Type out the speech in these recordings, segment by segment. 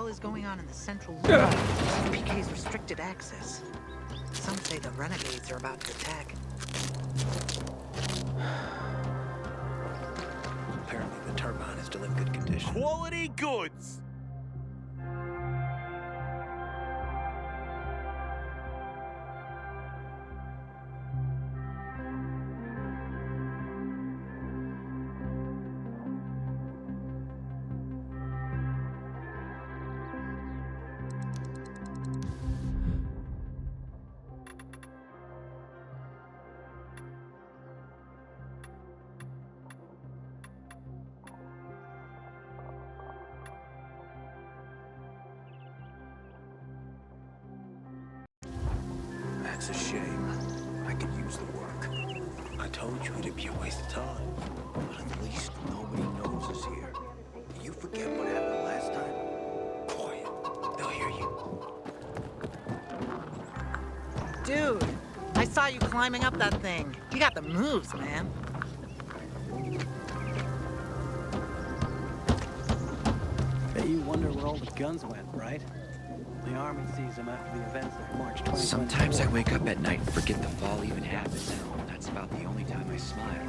hell is going on in the central loop? PK's restricted access. Some say the Renegades are about to attack. Apparently the turbine is still in good condition. Quality goods! That's a shame. I could use the work. I told you it'd be a waste of time. But at least nobody knows us here. You forget what happened last time? Quiet. They'll hear you. Dude, I saw you climbing up that thing. You got the moves, man. Bet you wonder where all the guns went, right? The army sees them after the events of March 2024. Sometimes I wake up at night and forget the fall even happened. That's about the only time I smile.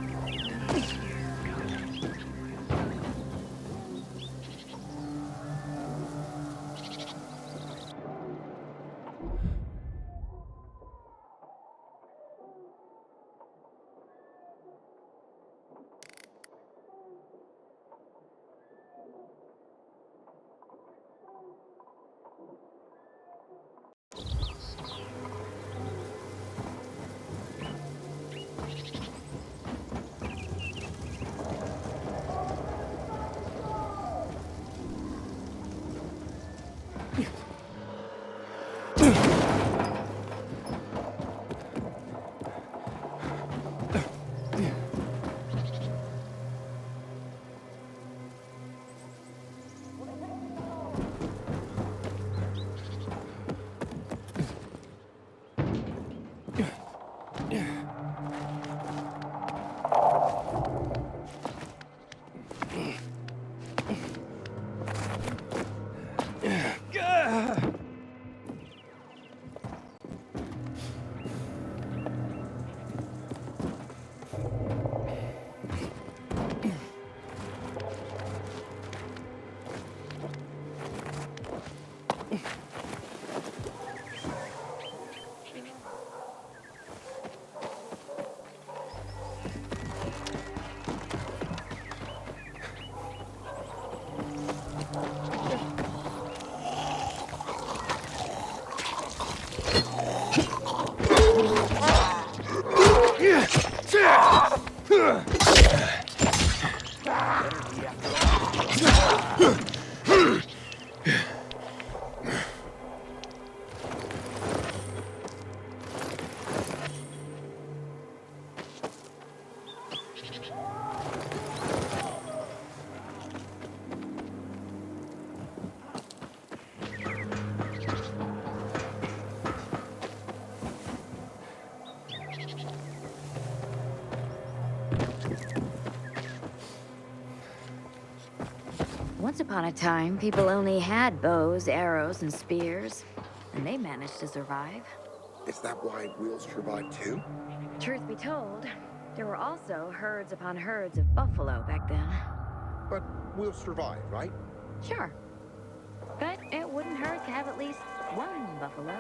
Once upon a time, people only had bows, arrows, and spears, and they managed to survive. Is that why we'll survive too? Truth be told, there were also herds upon herds of buffalo back then. But we'll survive, right? Sure. But it wouldn't hurt to have at least one buffalo.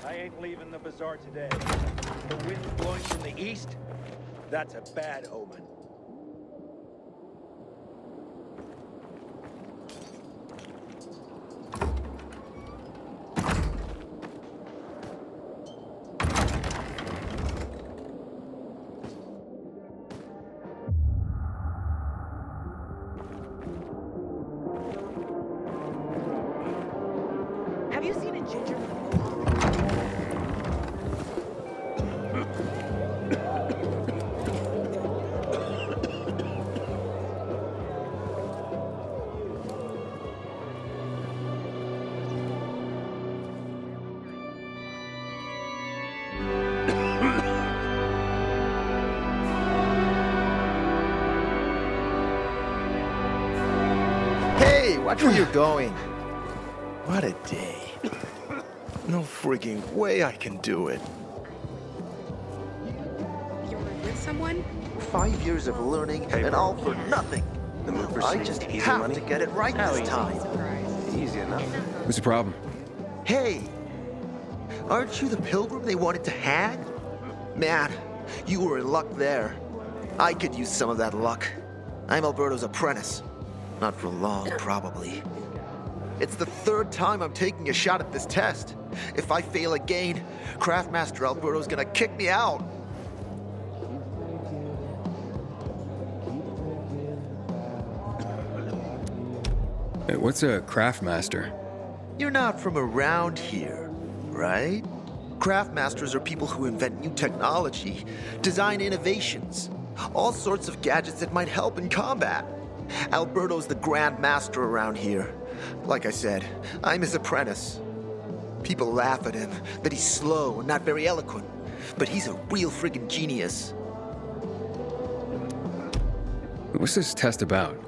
I ain't leaving the bazaar today. The wind's blowing from the east? That's a bad omen. Have you seen a ginger with a mohawk? watch where you're going. What a day. No frigging way I can do it. You're with someone? 5 years of learning and all for nothing. The move for I some just easy have money? to get it right How this easy? time. Easy enough. What's the problem? Hey, aren't you the Pilgrim they wanted to hang? Man, you were in luck there. I could use some of that luck. I'm Alberto's apprentice. Not for long, probably. It's the third time I'm taking a shot at this test. If I fail again, Craftmaster Alberto's gonna kick me out. Hey, what's a craftmaster? You're not from around here, right? Craftmasters are people who invent new technology, design innovations, all sorts of gadgets that might help in combat. Alberto's the Grand Master around here. Like I said, I'm his apprentice. People laugh at him, that he's slow and not very eloquent, but he's a real friggin' genius. What's this test about?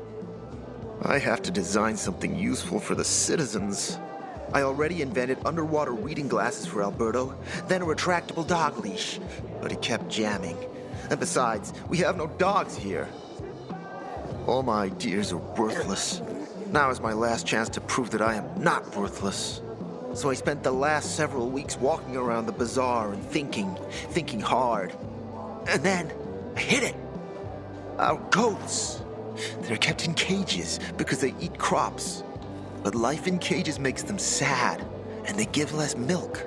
I have to design something useful for the citizens. I already invented underwater reading glasses for Alberto, then a retractable dog leash, but he kept jamming. And besides, we have no dogs here. All my ideas are worthless. Now is my last chance to prove that I am not worthless. So I spent the last several weeks walking around the bazaar and thinking hard. And then, I hit it. Our goats. They're kept in cages because they eat crops. But life in cages makes them sad, and they give less milk.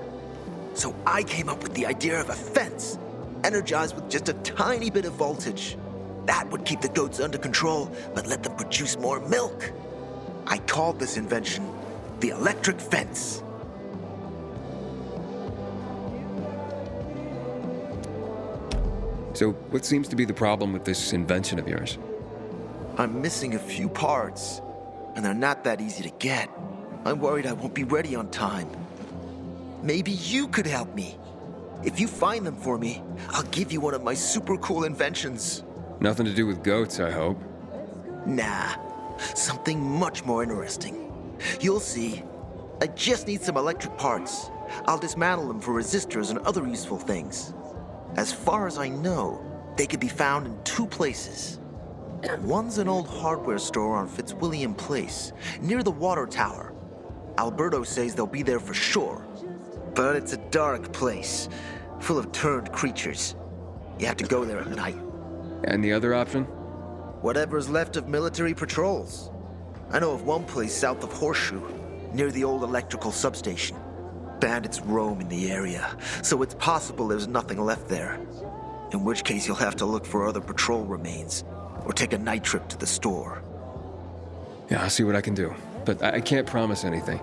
So I came up with the idea of a fence, energized with just a tiny bit of voltage. That would keep the goats under control, but let them produce more milk. I called this invention the electric fence. So, what seems to be the problem with this invention of yours? I'm missing a few parts, and they're not that easy to get. I'm worried I won't be ready on time. Maybe you could help me. If you find them for me, I'll give you one of my super cool inventions. Nothing to do with goats, I hope. Nah, something much more interesting. You'll see. I just need some electric parts. I'll dismantle them for resistors and other useful things. As far as I know, they could be found in two places. One's an old hardware store on Fitzwilliam Place, near the water tower. Alberto says they'll be there for sure. But it's a dark place, full of turned creatures. You have to go there at night. And the other option? Whatever's left of military patrols. I know of one place south of Horseshoe, near the old electrical substation. Bandits roam in the area, so it's possible there's nothing left there. In which case you'll have to look for other patrol remains, or take a night trip to the store. Yeah, I'll see what I can do. But I can't promise anything.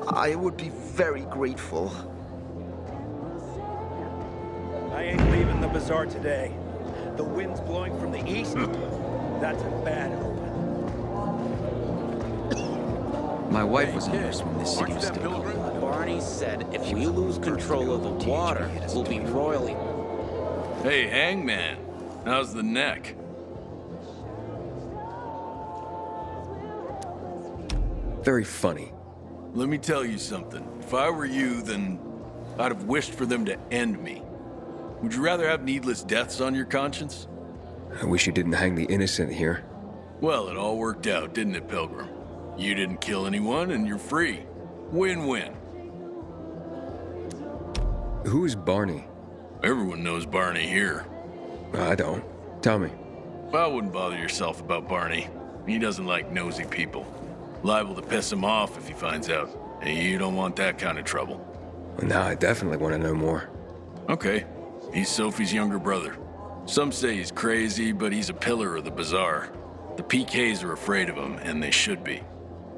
I would be very grateful. I ain't leaving the bazaar today. The wind's blowing from the east. That's a bad omen. My wife was a nurse when this city was still called. Barney said if we lose control of the water, we'll be royally... Hey, Hangman. How's the neck? Very funny. Let me tell you something. If I were you, then I'd have wished for them to end me. Would you rather have needless deaths on your conscience? I wish you didn't hang the innocent here. Well, it all worked out, didn't it, Pilgrim? You didn't kill anyone, and you're free. Win-win. Who's Barney? Everyone knows Barney here. I don't. Tell me. I wouldn't bother yourself about Barney. He doesn't like nosy people. Liable to piss him off if he finds out. And you don't want that kind of trouble. Well, now I definitely want to know more. Okay. He's Sophie's younger brother. Some say he's crazy, but he's a pillar of the Bazaar. The PKs are afraid of him, and they should be.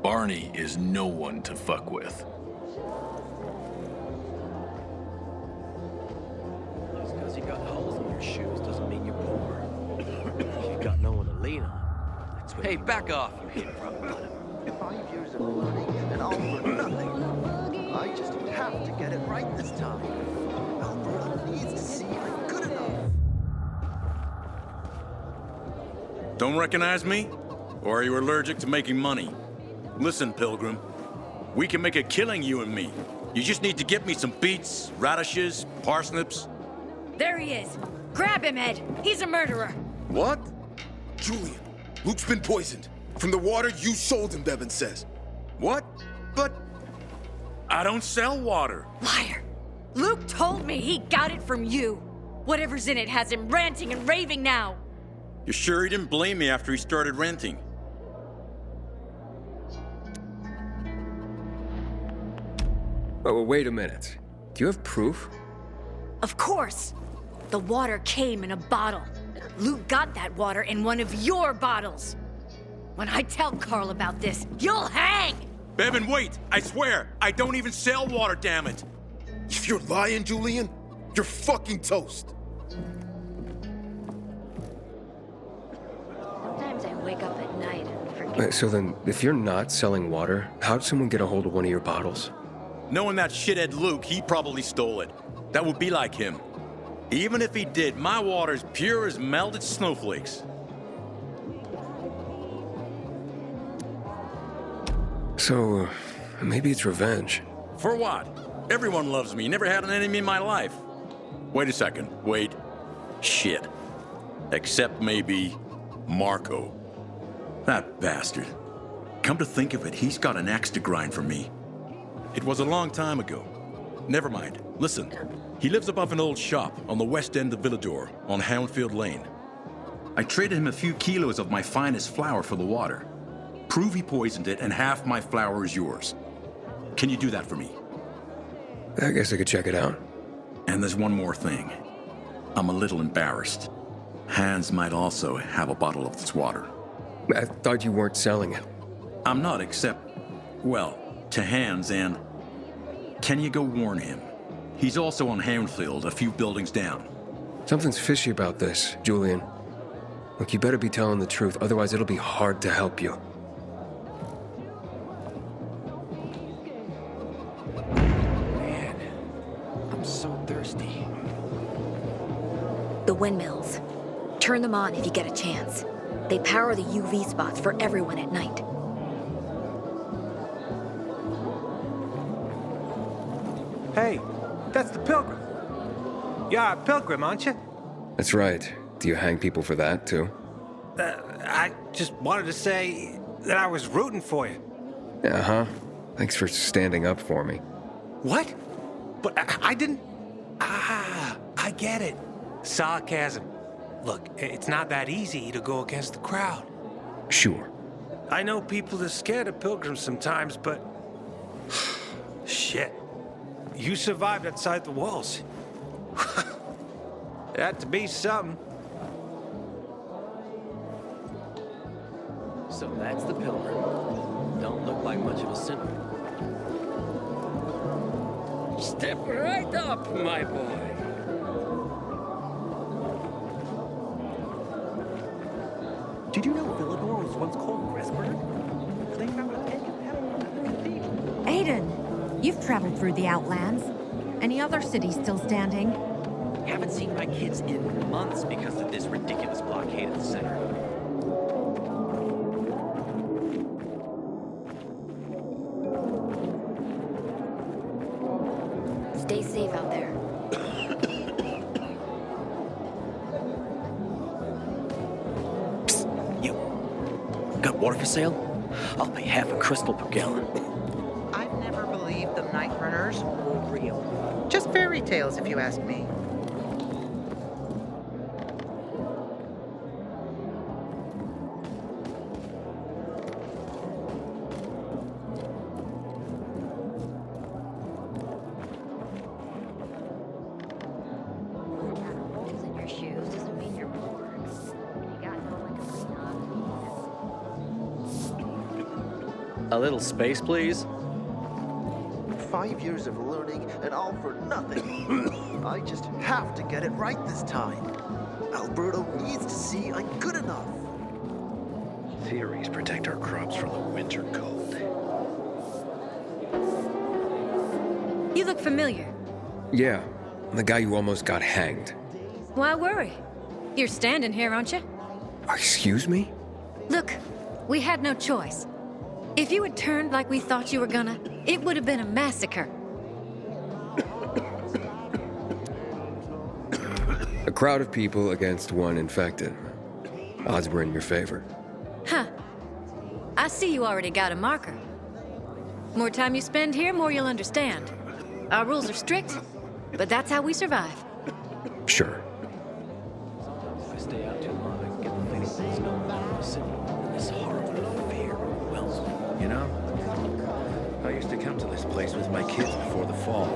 Barney is no one to fuck with. Just because you got holes in your shoes doesn't mean you're poor. You got no one to lean on. Hey, back off, you hit rock bottom. 5 years of learning and all for nothing. I just have to get it right this time. Alberto needs to see I'm good enough. Don't recognize me? Or are you allergic to making money? Listen, Pilgrim. We can make a killing, you and me. You just need to get me some beets, radishes, parsnips. There he is. Grab him, Ed. He's a murderer. What? Julian, Luke's been poisoned. From the water you sold him, Devin says. What? But I don't sell water. Liar. Luke told me he got it from you. Whatever's in it has him ranting and raving now. You sure he didn't blame me after he started renting? Oh, wait a minute. Do you have proof? Of course. The water came in a bottle. Luke got that water in one of your bottles. When I tell Carl about this, you'll hang! Bevan, wait! I swear, I don't even sell water, damn it! If you're lying, Julian, you're fucking toast. Sometimes I wake up at night and forget. Wait, so then, if you're not selling water, how'd someone get a hold of one of your bottles? Knowing that shithead Luke, he probably stole it. That would be like him. Even if he did, my water's pure as melted snowflakes. So, maybe it's revenge. For what? Everyone loves me. Never had an enemy in my life. Wait a second. Wait. Shit. Except maybe Marco. That bastard. Come to think of it, he's got an axe to grind for me. It was a long time ago. Never mind. Listen. He lives above an old shop on the west end of Villedor, on Houndfield Lane. I traded him a few kilos of my finest flour for the water. Prove he poisoned it, and half my flour is yours. Can you do that for me? I guess I could check it out. And there's one more thing. I'm a little embarrassed. Hans might also have a bottle of this water. I thought you weren't selling it. I'm not, except, well, to Hans, and can you go warn him? He's also on Houndfield, a few buildings down. Something's fishy about this, Julian. Look, you better be telling the truth, otherwise it'll be hard to help you. Man, I'm so thirsty. The windmills. Turn them on if you get a chance. They power the UV spots for everyone at night. Hey, that's the Pilgrim. You're a Pilgrim, aren't you? That's right. Do you hang people for that, too? I just wanted to say that I was rooting for you. Uh-huh. Thanks for standing up for me. What? But I didn't... Ah, I get it. Sarcasm. Look, it's not that easy to go against the crowd. Sure. I know people are scared of pilgrims sometimes, but... Shit. You survived outside the walls. It had to be something. So that's the Pilgrim. Don't look like much of a sinner. Step right up, my boy. Did you know Villedor was once called Grisberg? They found a pagan temple. Aiden, you've traveled through the Outlands. Any other cities still standing? Haven't seen my kids in months because of this ridiculous blockade at the center. Stay safe out there. Psst, you. Got water for sale? I'll pay half a crystal per gallon. I've never believed the Night Runners were real. Just fairy tales, if you ask me. Holes in your shoes doesn't mean you're poor. You got no one to lean on. A little space, please? 5 years of learning and all for nothing. I just have to get it right this time. Alberto needs to see I'm good enough. Theories protect our crops from the winter cold. You look familiar. Yeah, the guy who almost got hanged. Why worry? You're standing here, aren't you? Excuse me? Look, we had no choice. If you had turned like we thought you were gonna, it would have been a massacre. A crowd of people against one infected. Odds were in your favor. Huh. I see you already got a marker. More time you spend here, more you'll understand. Our rules are strict, but that's how we survive. Sure. If I stay out too long, I can get the feeling things going on in the city. This horrible affair. Well, you know, I used to come to this place with my kids before the fall.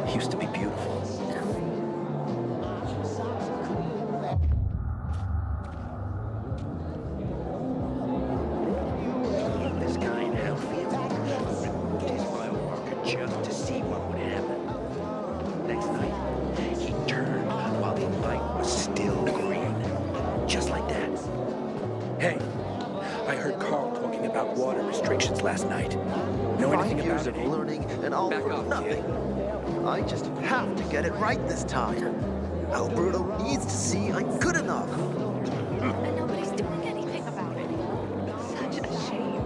It used to be beautiful. This guy in Hellfield removed his biomarker just to see what would happen. Next night, he turned while the light was still green. Just like that. Hey, I heard Carl talking about water restrictions last night. Know anything 5 years about of it? learning and all Back for off, nothing. I just have to get it right this time. Alberto needs to see I'm good enough. And nobody's doing anything about it. Such a shame.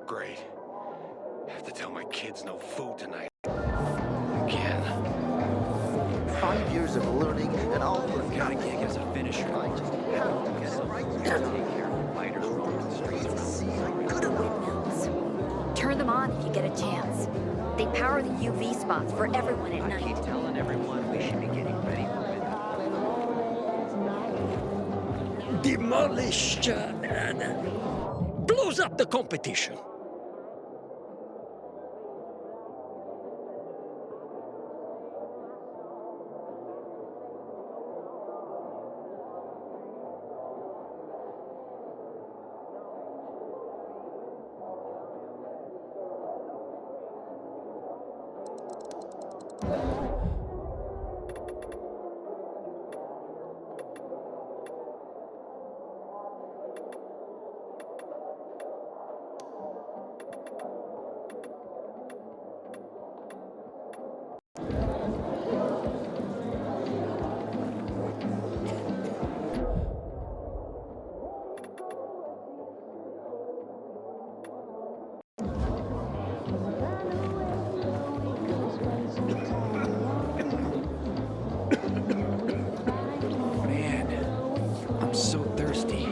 Great. Have to tell my kids no food tonight. Again. 5 years of learning and all for Got a nothing. gig as a finisher. I just have to get it right this time. Take care of fighters roaming the streets Needs to around. see I'm good enough. Turn them on if you get a chance. They power the UV spots for everyone at I night. keep telling everyone we should be getting ready for it. Demolish blows up the competition. Man, I'm so thirsty.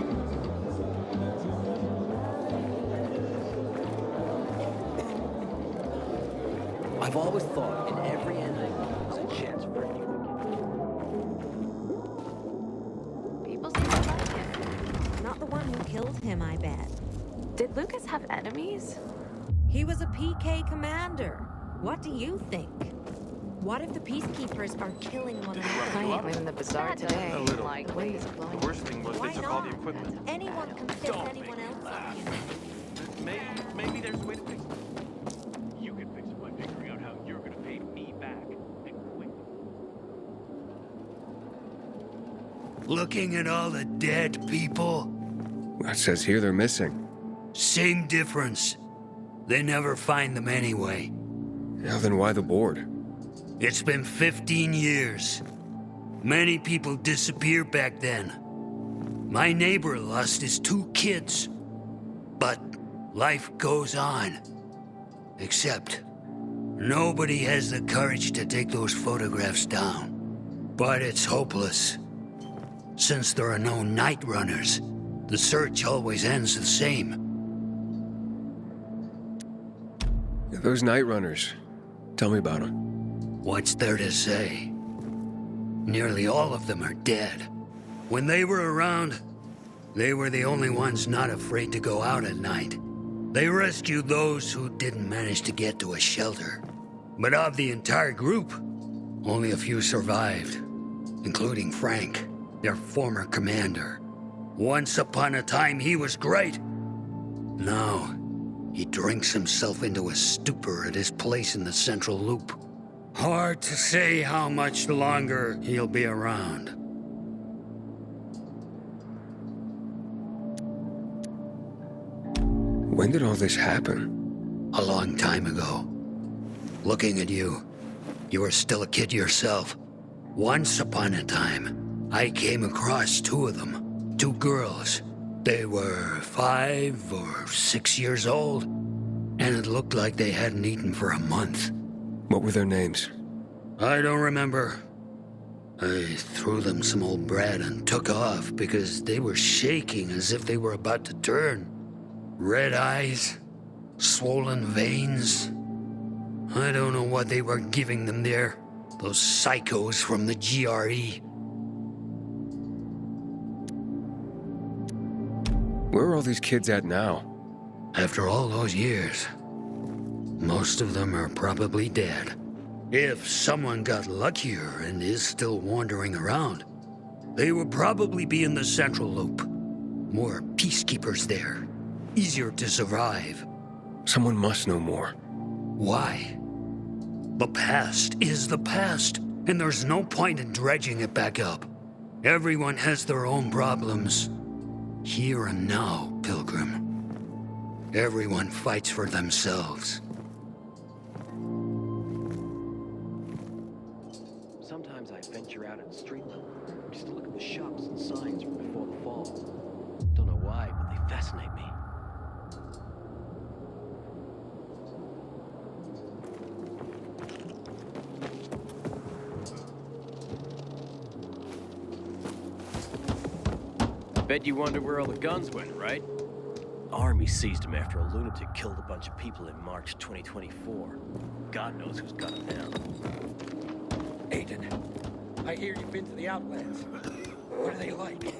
I've always thought in every ending was a chance for you. People seem to like him. Not the one who killed him, I bet. Did Lucas have enemies? He was a PK commander. What do you think? What if the Peacekeepers are killing one another? I ain't leaving the Bazaar today. A little. Like, the wind is blowing. The worst thing was Why they took all the not? equipment. Anyone can piss anyone else off. Maybe there's a way to fix it. You can fix it by figuring out how you're gonna pay me back. And quick. Looking at all the dead people, It says here they're missing. same difference. They never find them anyway. Yeah, then why the board? It's been 15 years. Many people disappeared back then. My neighbor lost his 2 kids. But life goes on. Except, nobody has the courage to take those photographs down. But it's hopeless. Since there are no night runners, the search always ends the same. Those night runners. Tell me about them. What's there to say? Nearly all of them are dead. When they were around, they were the only ones not afraid to go out at night. They rescued those who didn't manage to get to a shelter. But of the entire group, only a few survived, including Frank, their former commander. Once upon a time, he was great. Now, he drinks himself into a stupor at his place in the central loop. Hard to say how much longer he'll be around. When did all this happen? A long time ago. Looking at you, you were still a kid yourself. Once upon a time, I came across two of them. Two girls. They were 5 or 6 years old, and it looked like they hadn't eaten for a month. What were their names? I don't remember. I threw them some old bread and took off because they were shaking as if they were about to turn. Red eyes, swollen veins. I don't know what they were giving them there. Those psychos from the GRE. Where are all these kids at now? After all those years, most of them are probably dead. If someone got luckier and is still wandering around, they would probably be in the central loop. More peacekeepers there. Easier to survive. Someone must know more. Why? The past is the past, and there's no point in dredging it back up. Everyone has their own problems. Here and now, Pilgrim. Everyone fights for themselves. Sometimes I venture out in the street level just to look at the shops and signs from before the fall. Don't know why, but they fascinate me. Bet you wonder where all the guns went, right? Army seized them after a lunatic killed a bunch of people in March 2024. God knows who's got them now. Aiden, I hear you've been to the Outlands. What are they like?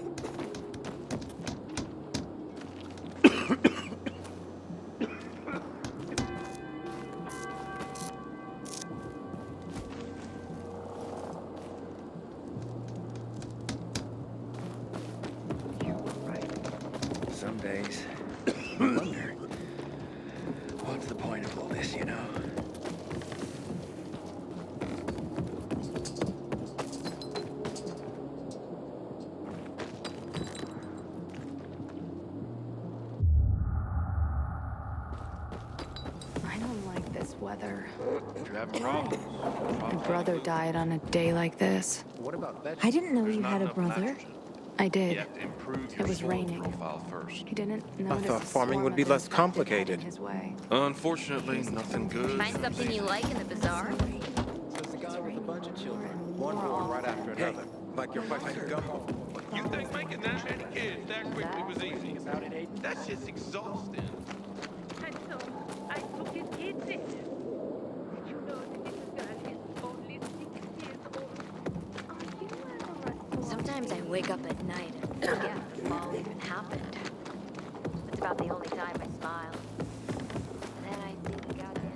Some days, I wonder, what's the point of all this, you know? I don't like this weather. If you're having problems, My brother died on a day like this. what about vegetables? I didn't know There's you not had a enough brother. nitrogen. I did. You have to improve It your was soil raining. profile first. He didn't I notice thought a farming swarm would be of less insects complicated. heading his way. Unfortunately, nothing good. Find something you like in the bazaar? Says the guy with a bunch of children, one born right after another. Like you're fighting a gumbo. You think making that many kids that quickly was easy? That shit's exhausting. And so, I took it easy. Did you know that this girl is only 6 years old? Sometimes I wake up at night and forget the fall even happened. It's about the only time I smile. And then I see the goddamn...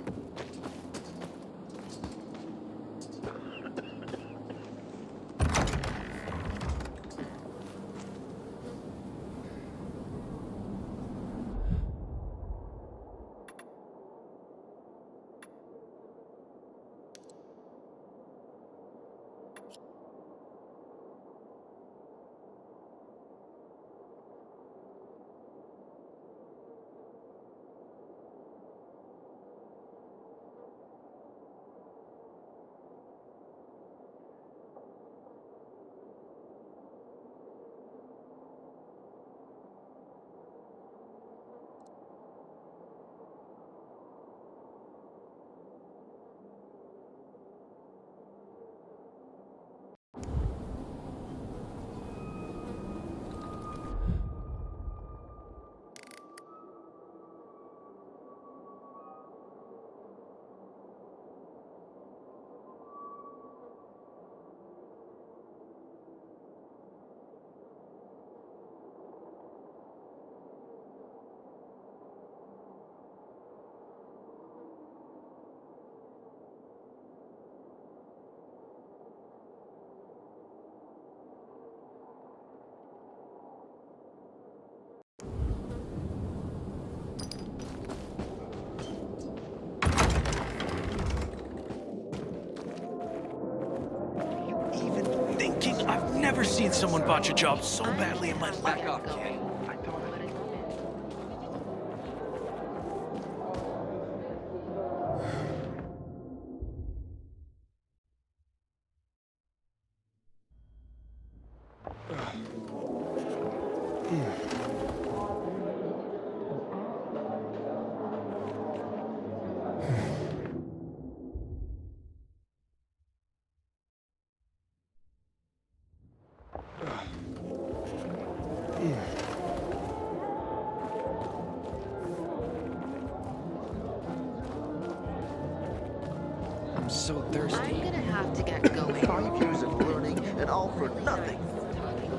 never seen someone botch a job so badly in my life. Back off, kid. I'm so thirsty. I'm gonna have to get going. 5 years of learning and all for nothing.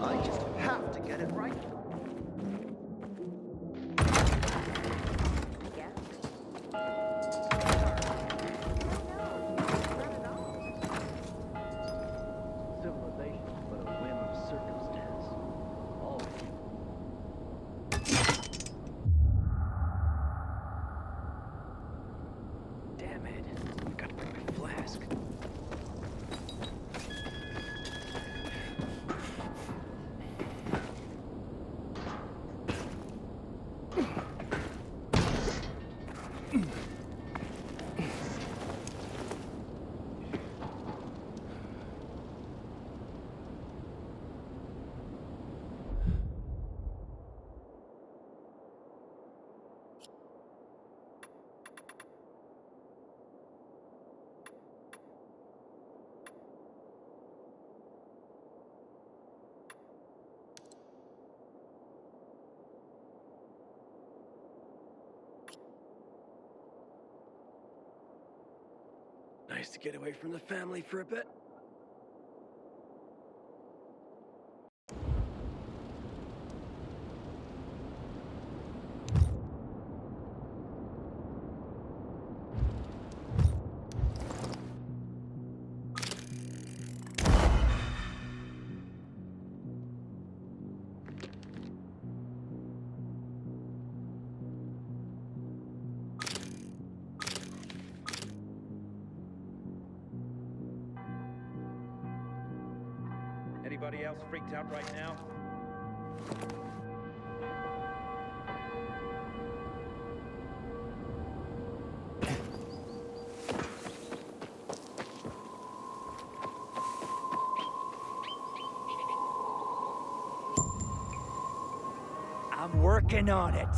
I just have to get it right. Civilization is but a whim of circumstance. Always. Damn it. I gotta bring my flask. Nice to get away from the family for a bit. Anybody else freaked out right now? I'm working on it.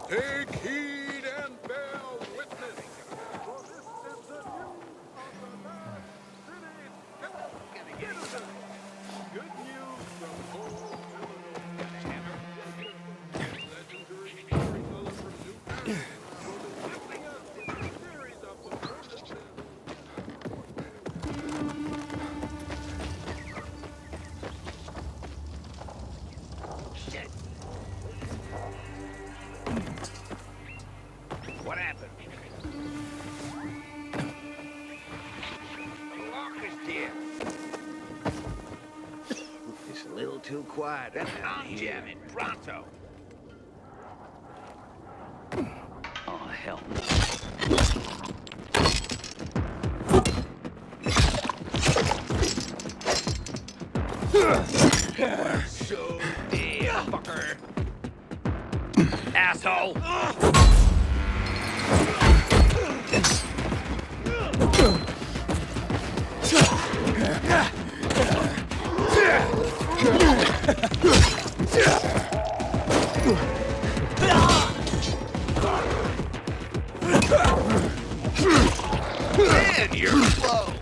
Take heed and bear witness. For this is the news of the man, city, good news from old legendary storyteller from New Paris will be lifting us in a series of performances. Shit. What happened? The lock is dead. It's a little too quiet. Then unjam it pronto. Oh, hell no. So dear, fucker. Asshole. Man, you're slow.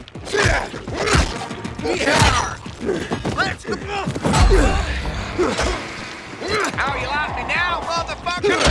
Let's go. How you like me now, motherfucker?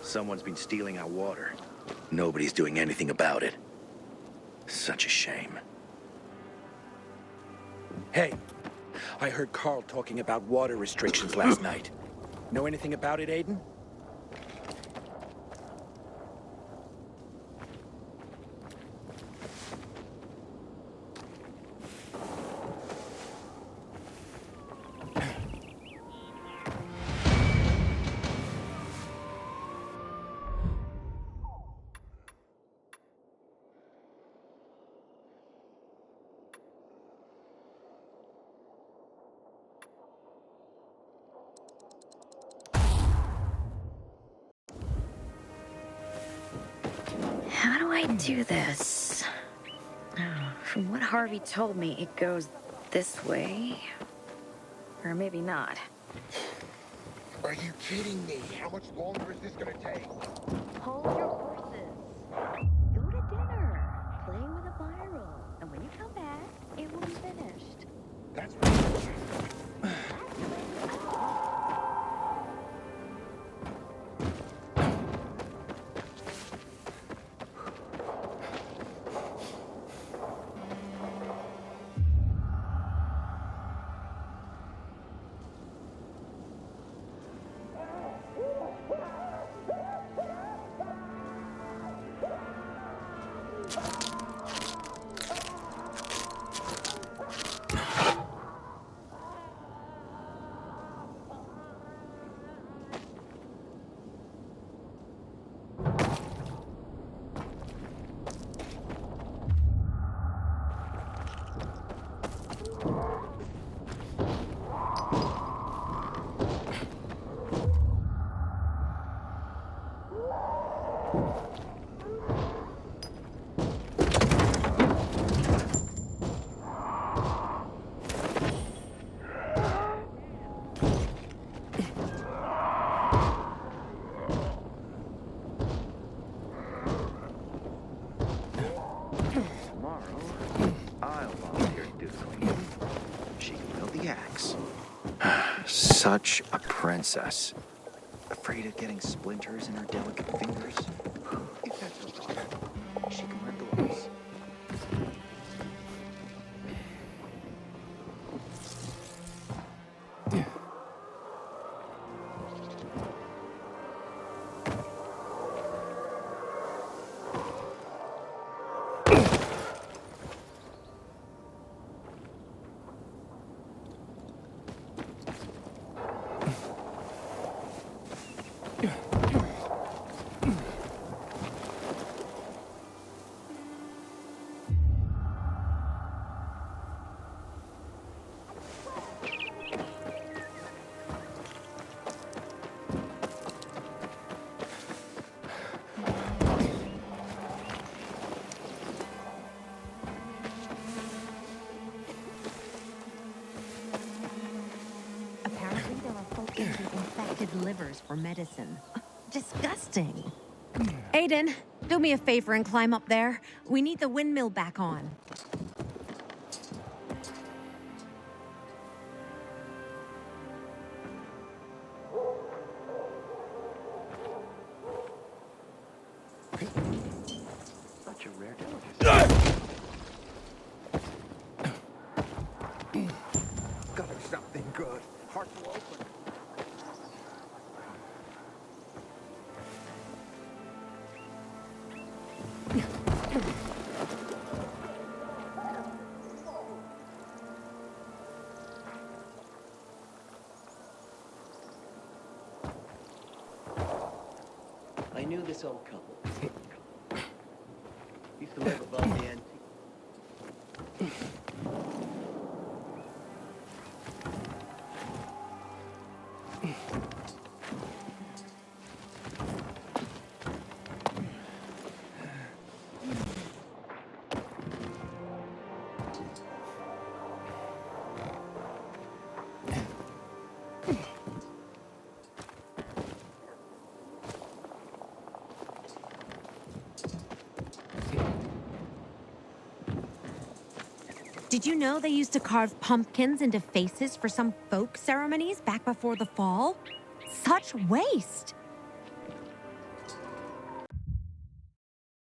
Someone's been stealing our water. Nobody's doing anything about it. Such a shame. Hey, I heard Carl talking about water restrictions last night. Know anything about it, Aiden? How do I do this? Oh, from what Harvey told me, it goes this way. Or maybe not. Are you kidding me? How much longer is this gonna take? Hold your horses. Go to dinner. Play with a viral. And when you come back, it will be finished. That's Such a princess. Afraid of getting splinters in her delicate fingers? If that's her problem, she can wear gloves. pig livers for medicine. Disgusting. Aiden, do me a favor and climb up there. We need the windmill back on. Such a rare delicacy. Gotta be something good. Heart will open. I knew this old couple. Used to live above the end. Did you know they used to carve pumpkins into faces for some folk ceremonies back before the fall? Such waste!